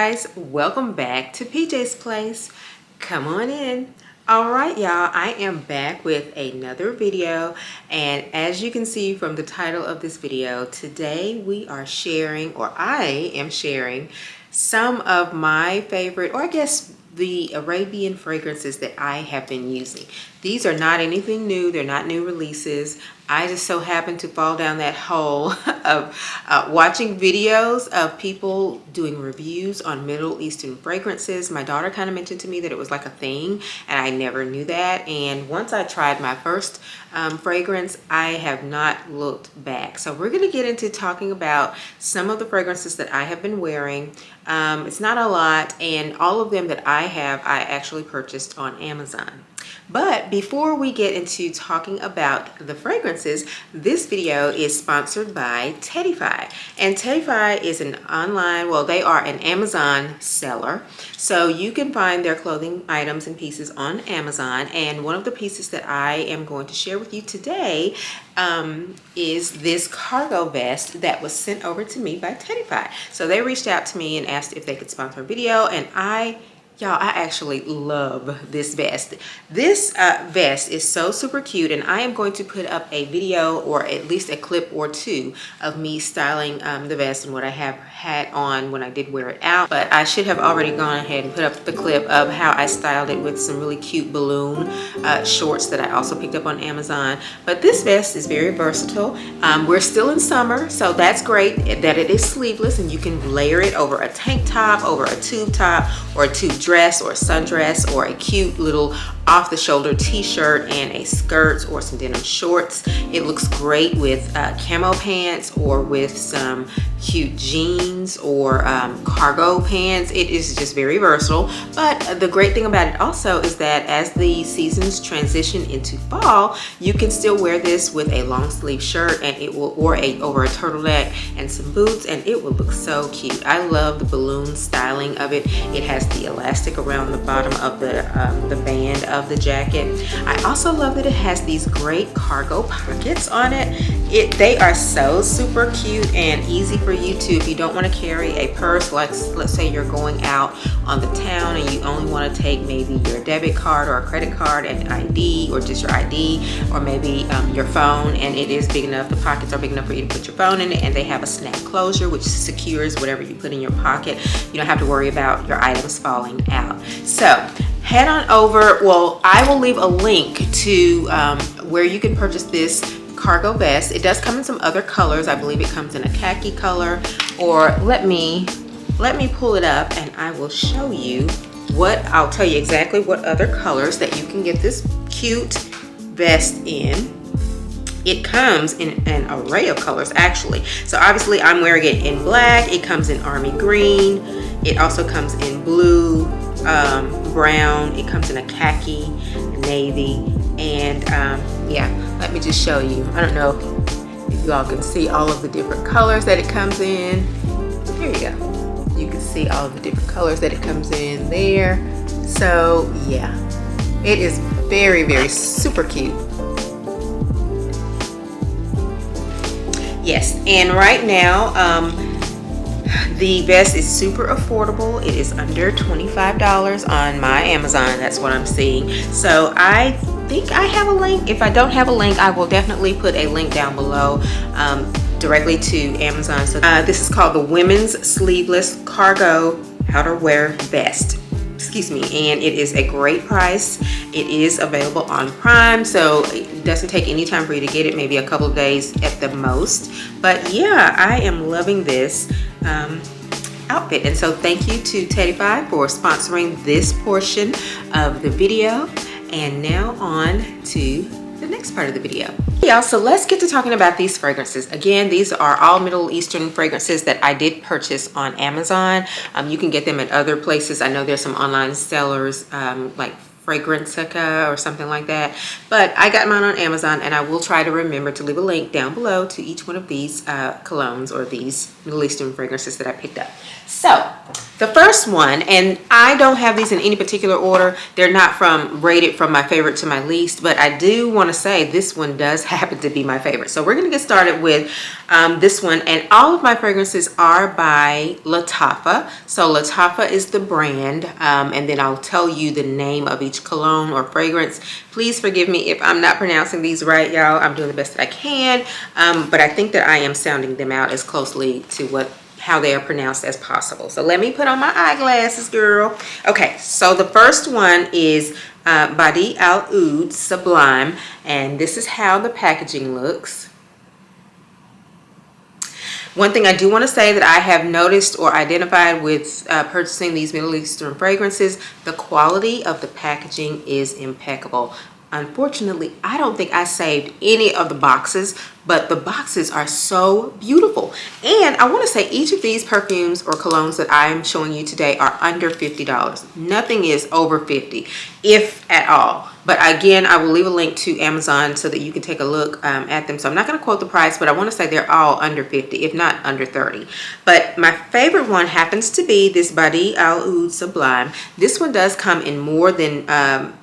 guys, welcome back to PJ's Place. Come on in. All right, y'all, I am back with another video, and as you can see from the title of this video, today we are sharing, or I am sharing, some of my favorite, or I guess the Arabian fragrances that I have been using. These are not anything new. They're not new releases. I just so happen to fall down that hole of watching videos of people doing reviews on Middle Eastern fragrances. My daughter kind of mentioned to me that it was like a thing, and I never knew that. And once I tried my first fragrance, I have not looked back. So we're going to get into talking about some of the fragrances that I have been wearing. It's not a lot, and all of them that I have, I actually purchased on Amazon. But before we get into talking about the fragrances, this video is sponsored by TEDDIFY. And TEDDIFY is an online, well, they are an Amazon seller. So you can find their clothing items and pieces on Amazon. And one of the pieces that I am going to share with you today is this cargo vest that was sent over to me by TEDDIFY. So they reached out to me and asked if they could sponsor a video, and y'all, I actually love this vest. This vest is so super cute, and I am going to put up a video, or at least a clip or two, of me styling the vest and what I have had on when I did wear it out. But I should have already gone ahead and put up the clip of how I styled it with some really cute balloon shorts that I also picked up on Amazon. But this vest is very versatile. We're still in summer, so that's great that it is sleeveless, and you can layer it over a tank top, over a tube top, or a tube dress or a sundress, or a cute little off-the-shoulder t-shirt and a skirt or some denim shorts. It looks great with camo pants, or with some cute jeans, or cargo pants. It is just very versatile. But the great thing about it also is that as the seasons transition into fall, you can still wear this with a long sleeve shirt, and it will, or over a turtleneck and some boots, and it will look so cute. I love the balloon styling of it. It has the elastic around the bottom of the band of the jacket. I also love that it has these great cargo pockets on it. They are so super cute and easy for you to, if you don't want to carry a purse, like let's say you're going out on the town and you only want to take maybe your debit card or a credit card and ID, or just your ID, or maybe your phone, and it is big enough, the pockets are big enough for you to put your phone in it, and they have a snap closure which secures whatever you put in your pocket. You don't have to worry about your items falling out. So head on over. Well, I will leave a link to where you can purchase this cargo vest. It does come in some other colors. I believe it comes in a khaki color, or let me pull it up and I will show you I'll tell you exactly what other colors that you can get this cute vest in. It comes in an array of colors actually. So obviously I'm wearing it in black. It comes in army green. It also comes in blue, brown. It comes in a khaki, navy, and yeah, let me just show you. I don't know if you all can see all of the different colors that it comes in. There you go. You can see all of the different colors that it comes in there. So yeah, it is very, very super cute. Yes, and right now the vest is super affordable. It is under $25 on my Amazon. That's what I'm seeing. So I think I have a link. If I don't have a link, I will definitely put a link down below directly to Amazon. So this is called the Women's Sleeveless Cargo Outerwear Vest. Excuse me, and it is a great price. It is available on Prime, so it doesn't take any time for you to get it, maybe a couple of days at the most. But yeah, I am loving this outfit, and so thank you to TEDDIFY for sponsoring this portion of the video. And now on to the next part of the video. Yeah, so let's get to talking about these fragrances. Again, these are all Middle Eastern fragrances that I did purchase on Amazon. You can get them at other places. I know there's some online sellers like Fragrantica or something like that. But I got mine on Amazon, and I will try to remember to leave a link down below to each one of these colognes or these Middle Eastern fragrances that I picked up. So the first one, and I don't have these in any particular order. They're not rated from my favorite to my least, but I do want to say this one does happen to be my favorite. So we're going to get started with this one, and all of my fragrances are by LATTAFA. So LATTAFA is the brand, and then I'll tell you the name of each cologne or fragrance. Please forgive me if I'm not pronouncing these right, y'all. I'm doing the best that I can, but I think that I am sounding them out as closely to how they are pronounced as possible. So let me put on my eyeglasses, girl. Okay, so the first one is by Oud Sublime, and this is how the packaging looks. One thing I do want to say that I have noticed or identified with purchasing these Middle Eastern fragrances, the quality of the packaging is impeccable. Unfortunately, I don't think I saved any of the boxes, but the boxes are so beautiful. And I want to say each of these perfumes or colognes that I'm showing you today are under $50. Nothing is over $50, if at all. But again, I will leave a link to Amazon so that you can take a look at them. So I'm not going to quote the price, but I want to say they're all under 50, if not under 30. But my favorite one happens to be this by Oud Sublime. This one does come in more than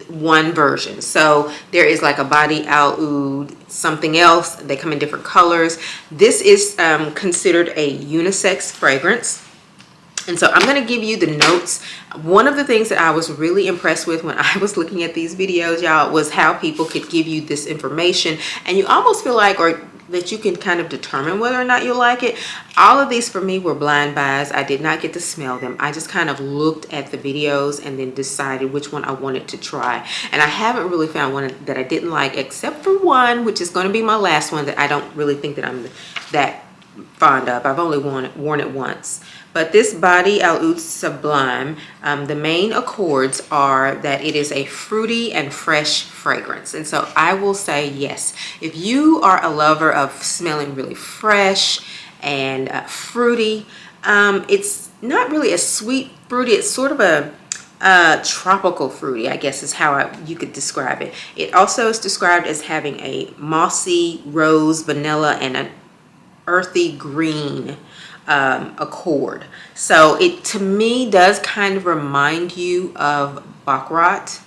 one version. So there is like a body Oud something else. They come in different colors. This is considered a unisex fragrance. And so I'm going to give you the notes. One of the things that I was really impressed with when I was looking at these videos, y'all, was how people could give you this information, and you almost feel like, or that you can kind of determine whether or not you like it. All of these for me were blind buys. I did not get to smell them. I just kind of looked at the videos and then decided which one I wanted to try. And I haven't really found one that I didn't like, except for one, which is going to be my last one, that I don't really think that I'm that fond of. I've only worn it once. But this by Oud Sublime, the main accords are that it is a fruity and fresh fragrance. And so I will say yes, if you are a lover of smelling really fresh and fruity, it's not really a sweet fruity, it's sort of a tropical fruity, I guess is how you could describe it. It also is described as having a mossy, rose, vanilla, and an earthy green accord. So it to me does kind of remind you of Baccarat.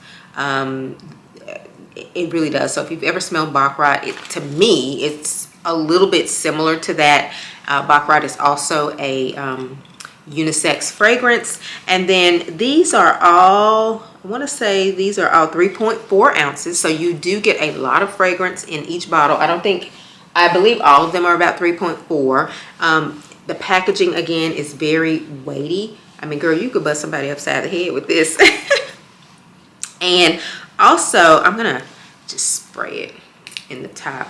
It really does. So if you've ever smelled Baccarat, to me it's a little bit similar to that. Baccarat is also a unisex fragrance. And then these are all, I want to say these are all 3.4 ounces, so you do get a lot of fragrance in each bottle. I believe all of them are about 3.4. The packaging, again, is very weighty. I mean, girl, you could bust somebody upside the head with this. And also, I'm going to just spray it in the top.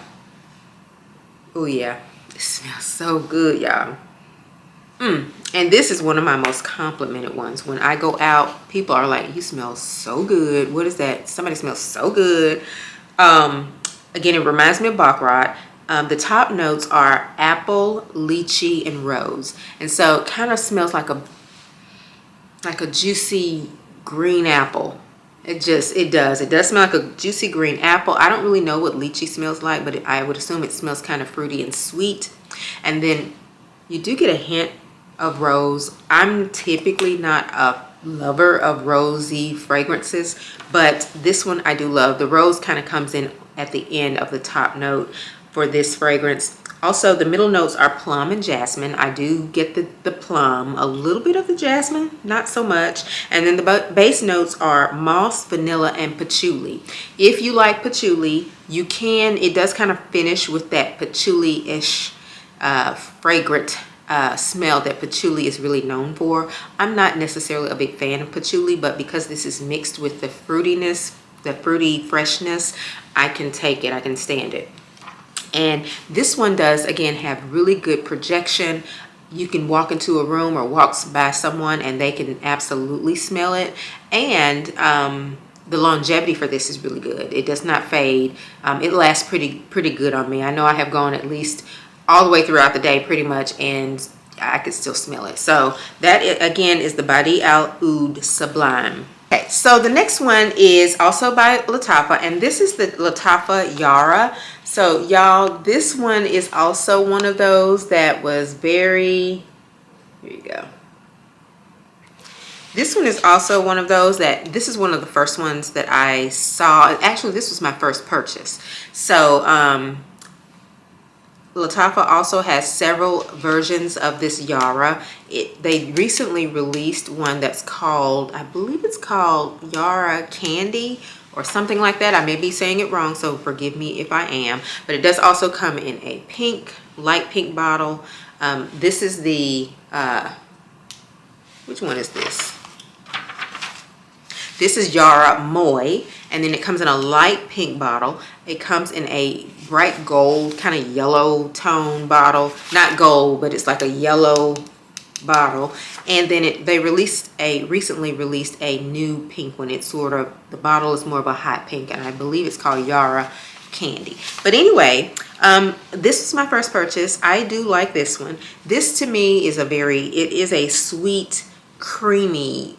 Oh, yeah. It smells so good, y'all. And this is one of my most complimented ones. When I go out, people are like, you smell so good. What is that? Somebody smells so good. Again, it reminds me of Baccarat. The top notes are apple, lychee, and rose. And so it kind of smells like a juicy green apple. It does. It does smell like a juicy green apple. I don't really know what lychee smells like, but I would assume it smells kind of fruity and sweet. And then you do get a hint of rose. I'm typically not a lover of rosy fragrances, but this one I do love. The rose kind of comes in at the end of the top note for this fragrance. Also, the middle notes are plum and jasmine. I do get the plum, a little bit of the jasmine, not so much. And then the base notes are moss, vanilla, and patchouli. If you like patchouli, you can, it does kind of finish with that patchouli-ish fragrant smell that patchouli is really known for. I'm not necessarily a big fan of patchouli, but because this is mixed with the fruitiness, the fruity freshness, I can take it, I can stand it. And this one does, again, have really good projection. You can walk into a room or walks by someone and they can absolutely smell it. And the longevity for this is really good. It does not fade. It lasts pretty good on me. I know I have gone at least all the way throughout the day pretty much, and I could still smell it. So that, again, is the by Oud Sublime. Okay, so the next one is also by LATTAFA, and this is the LATTAFA Yara. So y'all, this one is also one of those that was very, here you go. This one is also one of those that, this is one of the first ones that I saw. Actually, this was my first purchase. So LATTAFA also has several versions of this Yara. They recently released one that's called, I believe it's called Yara Candy or something like that. I may be saying it wrong, so forgive me if I am. But it does also come in a pink, light pink bottle. This is the, which one is this? This is Yara Moy, and then it comes in a light pink bottle. It comes in a bright gold, kind of yellow tone bottle. Not gold, but it's like a yellow bottle. And then they recently released a new pink one. It's sort of, the bottle is more of a hot pink, and I believe it's called Yara Candy. But anyway, this is my first purchase. I do like this one. This to me is it is a sweet, creamy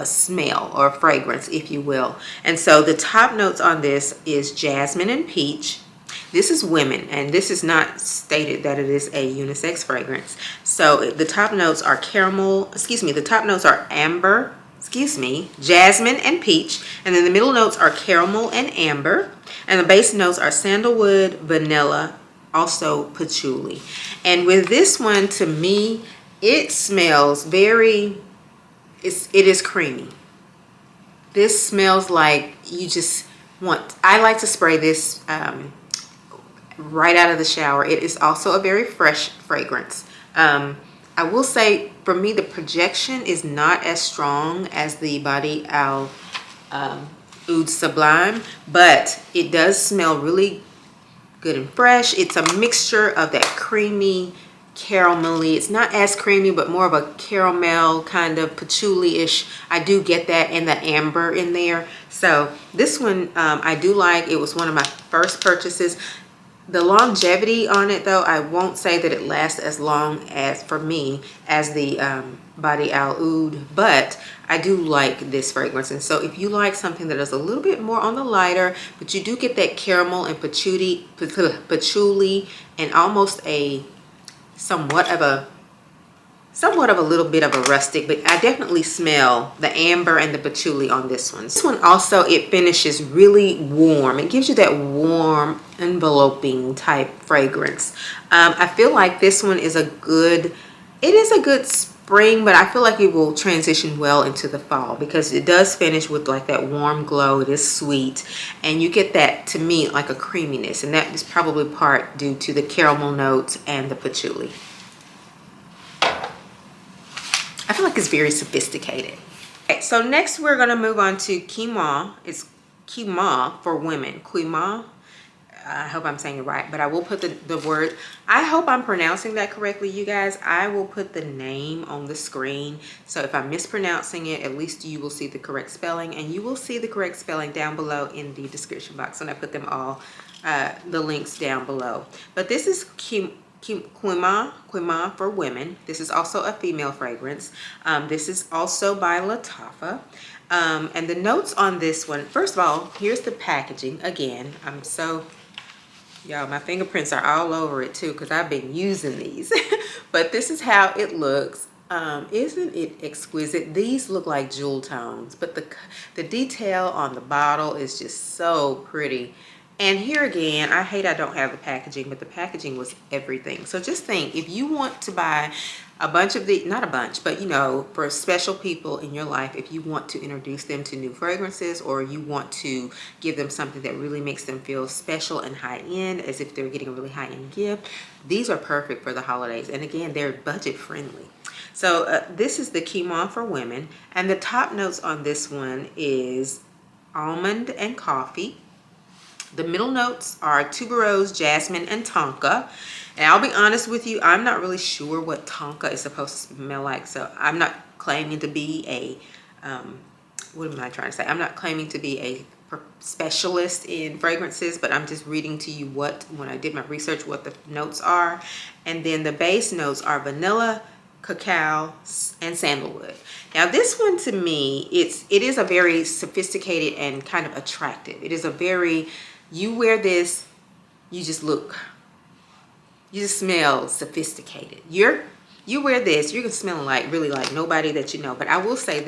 smell or fragrance, if you will. And so the top notes on this is jasmine and peach. This is women, and this is not stated that it is a unisex fragrance. So the top notes are the top notes are amber, jasmine and peach, and then the middle notes are caramel and amber, and the base notes are sandalwood, vanilla, also patchouli. And with this one, to me, it smells very, it is creamy. This smells like you just want, I like to spray this right out of the shower. It is also a very fresh fragrance. I will say, for me, the projection is not as strong as the Body Oud Oud Sublime, but it does smell really good and fresh. It's a mixture of that creamy, caramelly, it's not as creamy, but more of a caramel kind of patchouli-ish. I do get that, and the amber in there. So this one I do like. It was one of my first purchases. The longevity on it, though, I won't say that it lasts as long as, for me, as the Body Oud Oud, but I do like this fragrance. And so if you like something that is a little bit more on the lighter, but you do get that caramel and patchouli and almost a somewhat of a little bit of a rustic, but I definitely smell the amber and the patchouli on this one. This one also, it finishes really warm. It gives you that warm, enveloping type fragrance. I feel like this one is it is a good spring, but I feel like it will transition well into the fall because it does finish with like that warm glow. It is sweet, and you get that, to me, like a creaminess, and that is probably part due to the caramel notes and the patchouli. I feel like it's very sophisticated. Okay, so next we're gonna move on to Kima. It's Kima for women. Kima. I hope I'm saying it right, but I will put the word. I hope I'm pronouncing that correctly, you guys. I will put the name on the screen. So if I'm mispronouncing it, at least you will see the correct spelling, and you will see the correct spelling down below in the description box when I put them all, the links down below. But this is Kima for women. This is also a female fragrance. This is also by LATTAFA. And the notes on this one, first of all, here's the packaging. Again, y'all, my fingerprints are all over it too because I've been using these. But this is how it looks. Isn't it exquisite? These look like jewel tones, but the detail on the bottle is just so pretty. And here again, I hate I don't have the packaging, but the packaging was everything. So just think, if you want to buy a bunch of not a bunch, but you know, for special people in your life, if you want to introduce them to new fragrances, or you want to give them something that really makes them feel special and high-end, as if they're getting a really high-end gift, these are perfect for the holidays. And again, they're budget friendly. So this is the Kima for women, and the top notes on this one is almond and coffee. The middle notes are tuberose, jasmine, and tonka. And I'll be honest with you, I'm not really sure what tonka is supposed to smell like. So I'm not claiming to be a, what am I trying to say? I'm not claiming to be a specialist in fragrances, but I'm just reading to you when I did my research, what the notes are. And then the base notes are vanilla, cacao, and sandalwood. Now this one, to me, it is a very sophisticated and kind of attractive. It is a very, you wear this, you just smell sophisticated. You wear this, you're gonna smell like really like nobody that you know. But I will say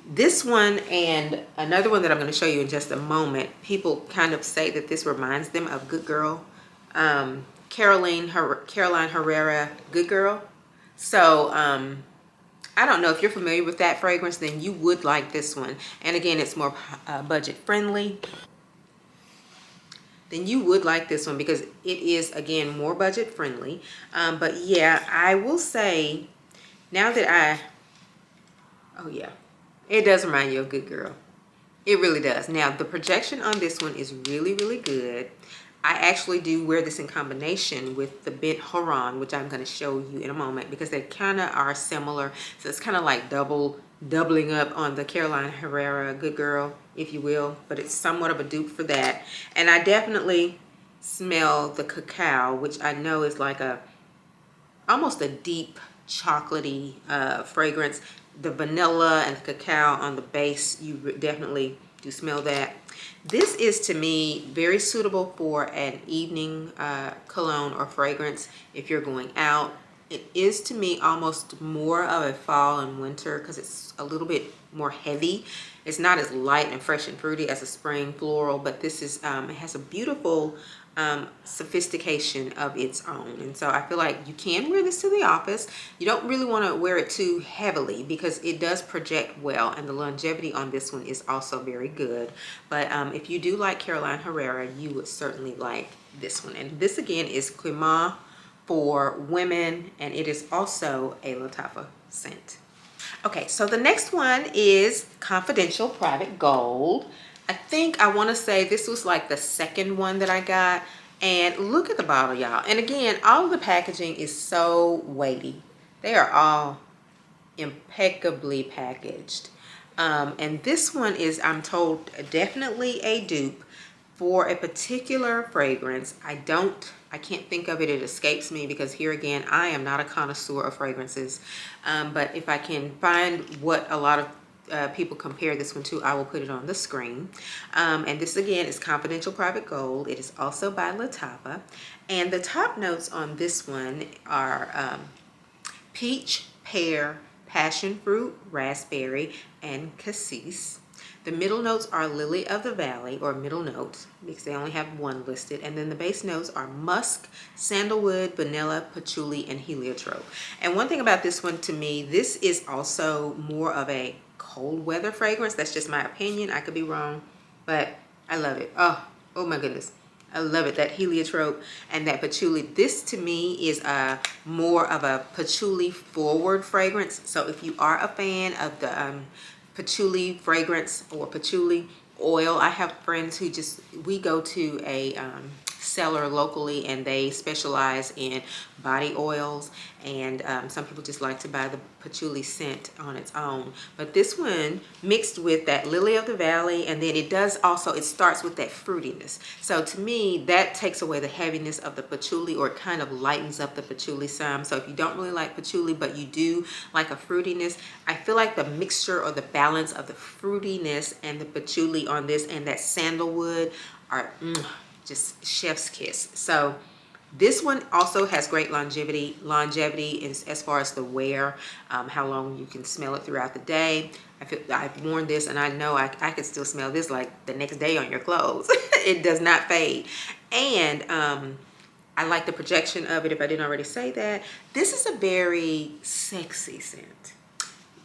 this one and another one that I'm going to show you in just a moment, people kind of say that this reminds them of Good Girl, Caroline Herrera Good Girl. So I don't know if you're familiar with that fragrance, then you would like this one. And again, it's more budget friendly. Then you would like this one because it is, again, more budget friendly. But yeah, I will say now that oh yeah, it does remind you of Good Girl. It really does. Now, the projection on this one is really, really good. I actually do wear this in combination with the Bent Huron, which I'm going to show you in a moment, because they kind of are similar. So it's kind of like doubling up on the Caroline Herrera Good Girl, if you will. But it's somewhat of a dupe for that. And I definitely smell the cacao, which I know is like almost a deep chocolatey fragrance. The vanilla and the cacao on the base, you definitely do smell that. This is, to me, very suitable for an evening cologne or fragrance if you're going out. It is, to me, almost more of a fall and winter because it's a little bit more heavy. It's not as light and fresh and fruity as a spring floral, but this is it has a beautiful sophistication of its own. And so I feel like you can wear this to the office. You don't really want to wear it too heavily because it does project well, and the longevity on this one is also very good. But if you do like Caroline Herrera, you would certainly like this one. And this again is Kima for women, and it is also a LATTAFA scent. Okay, so the next one is Confidential Private Gold. I think I want to say this was like the second one that I got. And look at the bottle, y'all. And again, all of the packaging is so weighty. They are all impeccably packaged. And this one is, I'm told, definitely a dupe for a particular fragrance. I can't think of it. It escapes me because here again, I am not a connoisseur of fragrances. But if I can find what a lot of people compare this one to, I will put it on the screen. And this again is Confidential Private Gold. It is also by LATTAFA. And the top notes on this one are peach, pear, passion fruit, raspberry, and cassis. The middle notes are lily of the valley, or middle notes, because they only have one listed. And then the base notes are musk, sandalwood, vanilla, patchouli, and heliotrope. And one thing about this one, to me, this is also more of a cold weather fragrance. That's just my opinion. I could be wrong, but I love it. Oh my goodness. I love it. That heliotrope and that patchouli. This to me is more of a patchouli forward fragrance. So if you are a fan of the patchouli fragrance or patchouli oil, I have friends who we go to a seller locally, and they specialize in body oils, and some people just like to buy the patchouli scent on its own. But this one mixed with that lily of the valley, and then it starts with that fruitiness. So to me, that takes away the heaviness of the patchouli, or it kind of lightens up the patchouli some. So if you don't really like patchouli but you do like a fruitiness, I feel like the mixture or the balance of the fruitiness and the patchouli on this and that sandalwood are just chef's kiss. So this one also has great longevity as far as the wear, how long you can smell it throughout the day. I've worn this, and I know I could still smell this like the next day on your clothes. It does not fade. And I like the projection of it, if I didn't already say that. This is a very sexy scent.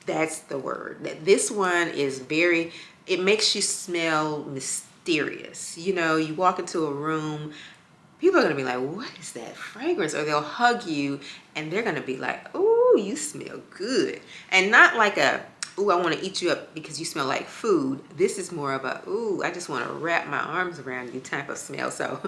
That's the word. This one is it makes you smell mysterious. You know, you walk into a room, people are going to be like, what is that fragrance? Or they'll hug you and they're going to be like, ooh, you smell good. And not like ooh, I want to eat you up because you smell like food. This is more of a, ooh, I just want to wrap my arms around you type of smell. So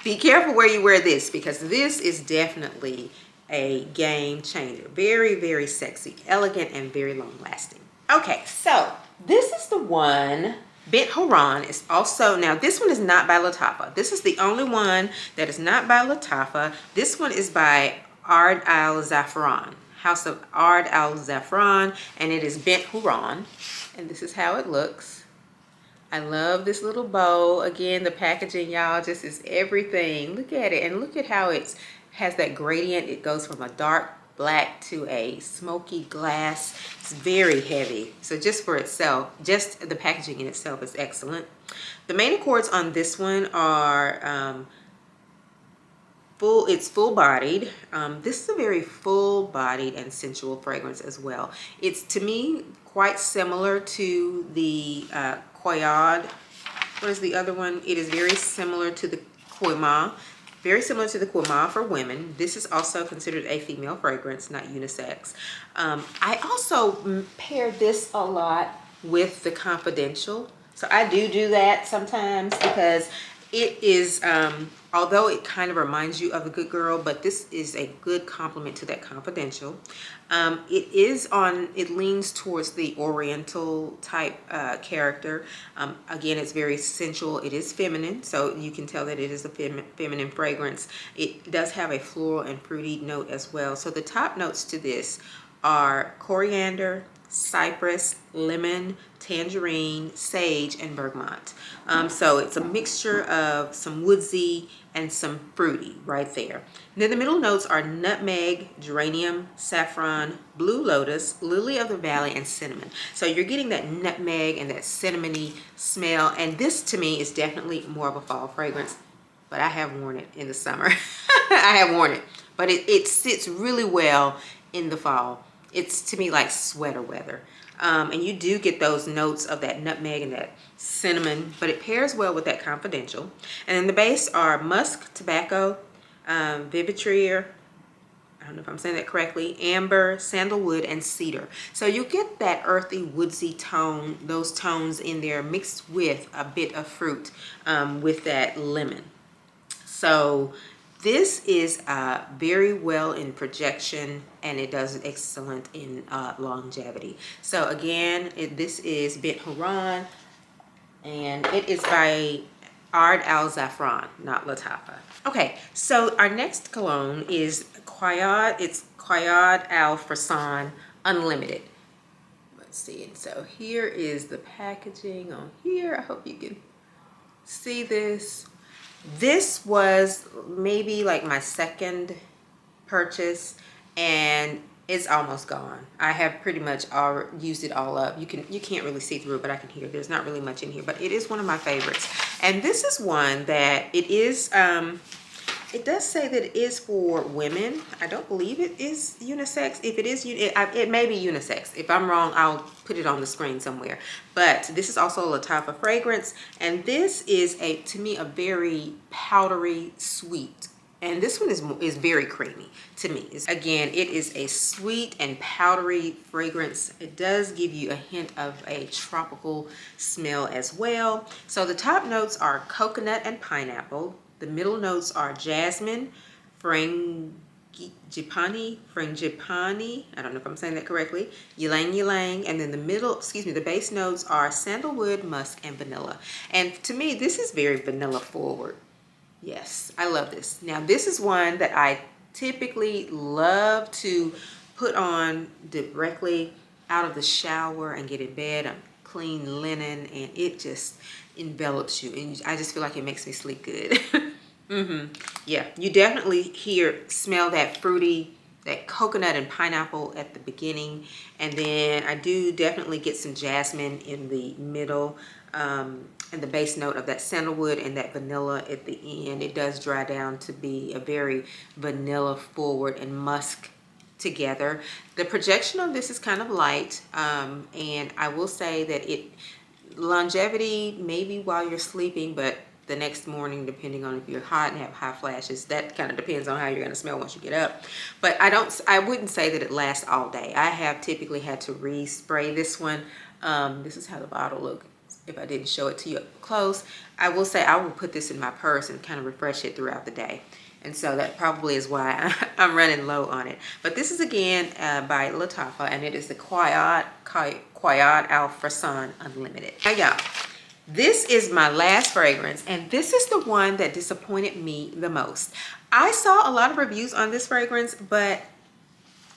be careful where you wear this, because this is definitely a game changer. Very, very sexy, elegant, and very long lasting. Okay, so this is the one. Bent Huron is also, now this one is not by LATTAFA. This is the only one that is not by LATTAFA. This one is by Oud Sublime. House of Oud Saffron, and it is Bent Huron. And this is how it looks. I love this little bow. Again, the packaging, y'all, just is everything. Look at it, and look at how it has that gradient. It goes from a dark black to a smoky glass. It's very heavy. So just for itself, just the packaging in itself is excellent. The main accords on this one are it's full-bodied. This is a very full-bodied and sensual fragrance as well. It's, to me, quite similar to the Oud. What is the other one? It is very similar to the Kima. Very similar to the Kima for women. This is also considered a female fragrance, not unisex. I also pair this a lot with the Confidential. So I do that sometimes because it is, although it kind of reminds you of a Good Girl, but this is a good complement to that Confidential. It leans towards the Oriental type character. Again, it's very sensual. It is feminine, so you can tell that it is a feminine fragrance. It does have a floral and fruity note as well. So the top notes to this are coriander, cypress, lemon, tangerine, sage, and bergamot. So it's a mixture of some woodsy and some fruity right there. And then the middle notes are nutmeg, geranium, saffron, blue lotus, lily of the valley, and cinnamon. So you're getting that nutmeg and that cinnamony smell. And this to me is definitely more of a fall fragrance, but I have worn it in the summer. I have worn it, but it sits really well in the fall. It's, to me, like sweater weather. And you do get those notes of that nutmeg and that cinnamon, but it pairs well with that Confidential. And then the base are musk, tobacco, vivitrier, I don't know if I'm saying that correctly, amber, sandalwood, and cedar. So you get that earthy, woodsy tone, those tones in there mixed with a bit of fruit with that lemon. So this is very well in projection, and it does excellent in longevity. So again, this is Bent Huron, and it is by Oud Saffron, not LATTAFA. Okay, so our next cologne is Oud. It's Oud Frisson Unlimited. Let's see, and so here is the packaging on here. I hope you can see this. This was maybe like my second purchase, and it's almost gone. I have pretty much used it all up. You can't really see through it, but I can hear there's not really much in here, but it is one of my favorites. And this is one that it is it does say that it is for women. I don't believe it is unisex. If it is, it may be unisex. If I'm wrong, I'll put it on the screen somewhere. But this is also a LATTAFA fragrance, and this is to me a very powdery sweet. And this one is very creamy to me. Again, it is a sweet and powdery fragrance. It does give you a hint of a tropical smell as well. So the top notes are coconut and pineapple. The middle notes are jasmine, frangipani, I don't know if I'm saying that correctly, ylang ylang, and then the base notes are sandalwood, musk, and vanilla. And to me, this is very vanilla forward. Yes, I love this. Now, this is one that I typically love to put on directly out of the shower and get in bed. I'm clean linen, and it just envelops you, and I just feel like it makes me sleep good. Yeah, you definitely smell that fruity, that coconut and pineapple at the beginning, and then I do definitely get some jasmine in the middle, and the base note of that sandalwood and that vanilla at the end. It does dry down to be a very vanilla forward and musk together. The projection on this is kind of light, and I will say that longevity maybe while you're sleeping, but the next morning, depending on if you're hot and have high flashes, that kind of depends on how you're going to smell once you get up. But I wouldn't say that it lasts all day. I have typically had to respray this one. This is how the bottle looks. If I didn't show it to you up close, I will say I will put this in my purse and kind of refresh it throughout the day. And so that probably is why I'm running low on it. But this is again by LATTAFA, and it is the Oud Frisson Unlimited. Now y'all, this is my last fragrance, and this is the one that disappointed me the most. I saw a lot of reviews on this fragrance, but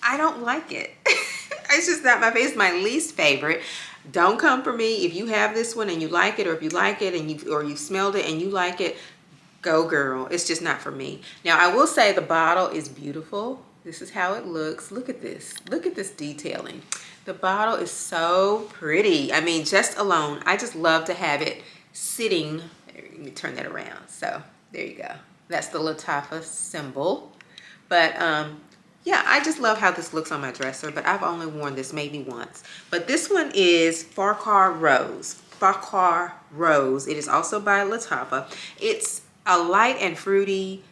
I don't like it. It's just not my favorite. It's my least favorite. Don't come for me if you have this one and you like it, or if you like it and you smelled it and you like it. Go girl. It's just not for me. Now I will say the bottle is beautiful. This is how it looks. Look at this. Look at this detailing. The bottle is so pretty. I mean, just alone, I just love to have it sitting. Let me turn that around. So there you go. That's the LATTAFA symbol. But yeah, I just love how this looks on my dresser, but I've only worn this maybe once. But this one is Fakar Rose. Fakar Rose. It is also by LATTAFA. It's a light and fruity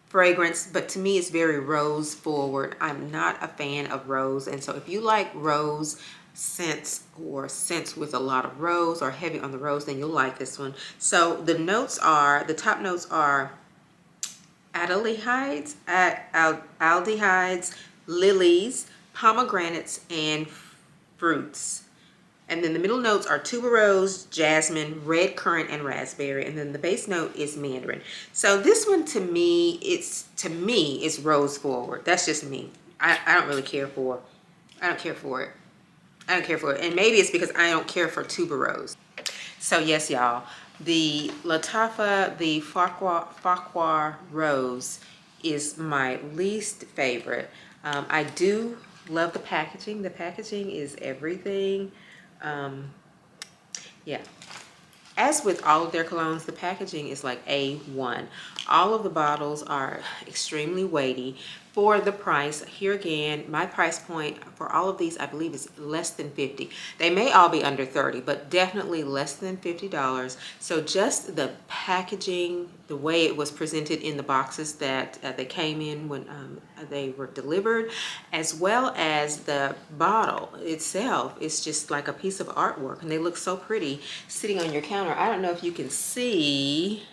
fragrance, but to me it's very rose forward. I'm not a fan of rose, and so if you like rose scents or scents with a lot of rose or heavy on the rose, then you'll like this one. So the top notes are aldehydes, lilies, pomegranates, and fruits. And then the middle notes are tuberose, jasmine, red currant, and raspberry. And then the base note is mandarin. So this one to me, it's rose forward. That's just me. I don't really care for. I don't care for it. I don't care for it. And maybe it's because I don't care for tuberose. So yes, y'all, the LATTAFA, the Fakar Rose is my least favorite. I do love the packaging. The packaging is everything. Yeah. As with all of their colognes, the packaging is like A1. All of the bottles are extremely weighty for the price. Here again, my price point for all of these, I believe, is less than $50. They may all be under $30, but definitely less than $50. So just the packaging, the way it was presented in the boxes that they came in when they were delivered, as well as the bottle itself, it's just like a piece of artwork, and they look so pretty sitting on your counter. I don't know if you can see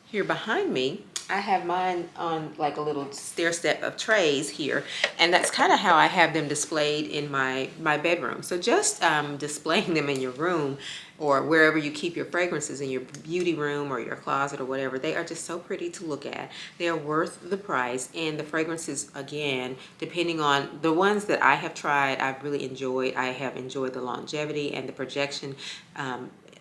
here behind me. I have mine on like a little stair step of trays here, and that's kind of how I have them displayed in my bedroom. So just displaying them in your room or wherever you keep your fragrances, in your beauty room or your closet or whatever, they are just so pretty to look at. They are worth the price, and the fragrances, again, depending on the ones that I have tried, I've really enjoyed. I have enjoyed the longevity and the projection.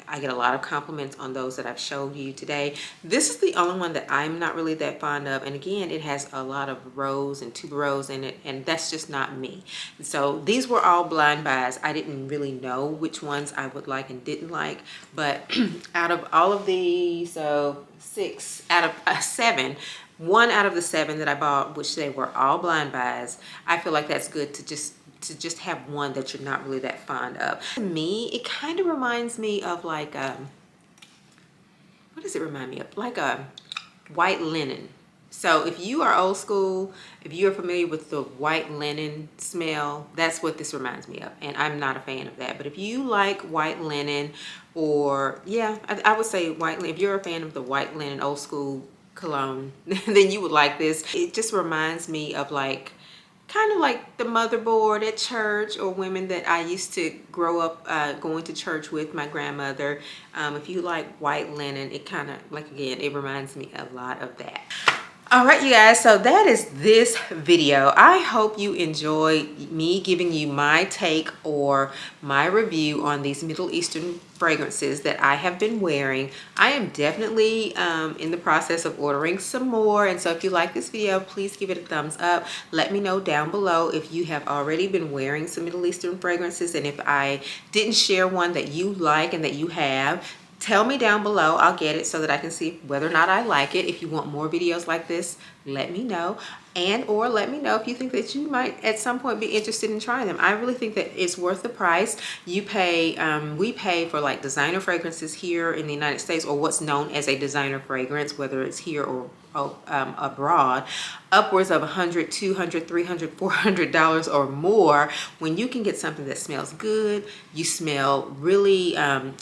I get a lot of compliments on those that I've showed you today. This is the only one that I'm not really that fond of. And again, it has a lot of rose and tuberose in it, and that's just not me. So these were all blind buys. I didn't really know which ones I would like and didn't like. But out of all of these, so 6 out of 7, 1 out of the 7 that I bought, which they were all blind buys, I feel like that's good to just have one that you're not really that fond of. To me, it kind of reminds me of like what does it remind me of? Like a white linen. So if you are old school, if you're familiar with the white linen smell, that's what this reminds me of. And I'm not a fan of that. But if you like white linen, or yeah, I would say white linen. If you're a fan of the white linen old school cologne, then you would like this. It just reminds me of like, kind of like the motherboard at church, or women that I used to grow up going to church with, my grandmother. If you like white linen, it kind of, like, again, it reminds me a lot of that. All right, you guys, so that is this video. I hope you enjoyed me giving you my take or my review on these Middle Eastern fragrances that I have been wearing. I am definitely in the process of ordering some more, and so if you like this video, please give it a thumbs up. Let me know down below if you have already been wearing some Middle Eastern fragrances, and if I didn't share one that you like and that you have, tell me down below. I'll get it so that I can see whether or not I like it. If you want more videos like this, let me know. And or let me know if you think that you might at some point be interested in trying them. I really think that it's worth the price. You pay, we pay for like designer fragrances here in the United States, or what's known as a designer fragrance, whether it's here or abroad, upwards of $100, $200, $300, $400 or more, when you can get something that smells good. You smell really,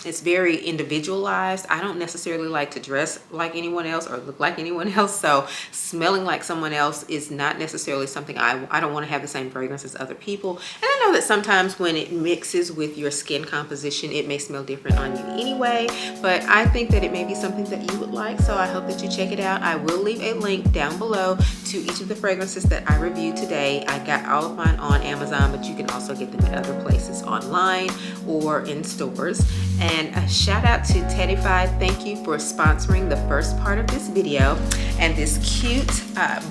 it's very individualized. I don't necessarily like to dress like anyone else or look like anyone else, so smelling like someone else is it's not necessarily something I don't want to have the same fragrance as other people. And I know that sometimes when it mixes with your skin composition, it may smell different on you anyway, but I think that it may be something that you would like, so I hope that you check it out. I will leave a link down below to each of the fragrances that I reviewed today. I got all of mine on Amazon, but you can also get them at other places online or in stores. And a shout out to TEDDIFY. Thank you for sponsoring the first part of this video and this cute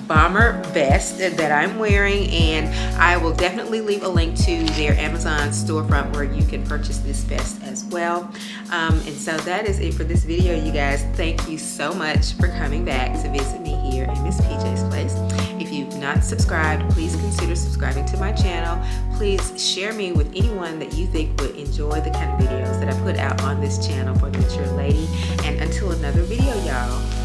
bomber vest that I'm wearing. And I will definitely leave a link to their Amazon storefront where you can purchase this vest as well. And so that is it for this video, you guys. Thank you so much for coming back to visit me here in Miss PJ's Place. If you've not subscribed, please consider subscribing to my channel. Please share me with anyone that you think would enjoy the kind of videos that I put out on this channel for the mature lady. And until another video, y'all,